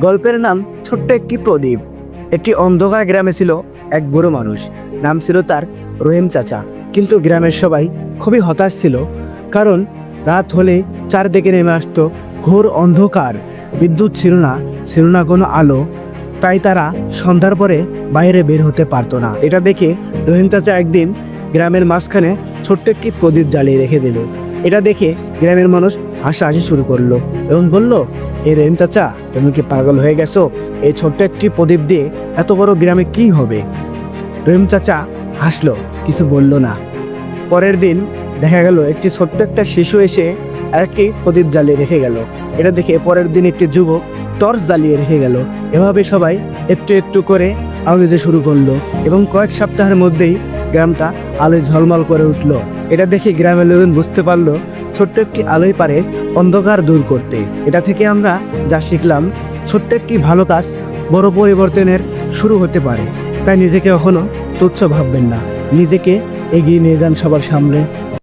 গল্পের নাম ছোট্ট একটি প্রদীপ। একটি অন্ধকার গ্রামে ছিল এক বুড়ো মানুষ, নাম ছিল তার রহিম চাচা। কিন্তু গ্রামের সবাই খুবই হতাশ ছিল, কারণ রাত হলে চারদিকে নেমে আসতো ঘোর অন্ধকার। বিদ্যুৎ ছিল না কোনো আলো, তাই তারা সন্ধ্যার পরে বাইরে বের হতে পারতো না। এটা দেখে রহিম চাচা একদিন গ্রামের মাঝখানে ছোট্ট একটি প্রদীপ জ্বালিয়ে রেখে দিল। এটা দেখে গ্রামের মানুষ হাসাহাসি শুরু করলো এবং বলল, এ রহিম চাচা, তুমি কি পাগল হয়ে গেছো? এই ছোট্ট একটি প্রদীপ দিয়ে এত বড় গ্রামে কি হবে? রহিম চাচা হাসলো, কিছু বলল না। পরের দিন দেখা গেল একটি ছোট্ট একটা শিশু এসে আরেকটি প্রদীপ জ্বালিয়ে রেখে গেল। এটা দেখে পরের দিন একটি যুবক টর্চ জ্বালিয়ে রেখে গেল। এভাবে সবাই একটু একটু করে আলো দিতে শুরু করলো এবং কয়েক সপ্তাহের মধ্যেই গ্রামটা আলোয় ঝলমল করে উঠল। এটা দেখে গ্রামের লোকজন বুঝতে পারলো ছোট্ট একটি আলোই পারে অন্ধকার দূর করতে। এটা থেকে আমরা যা শিখলাম, ছোট্ট একটি ভালো কাজ বড় পরিবর্তনের শুরু হতে পারে। তাই নিজেকে কখনো তুচ্ছ ভাববেন না, নিজেকে এগিয়ে নিয়ে যান সবার সামনে।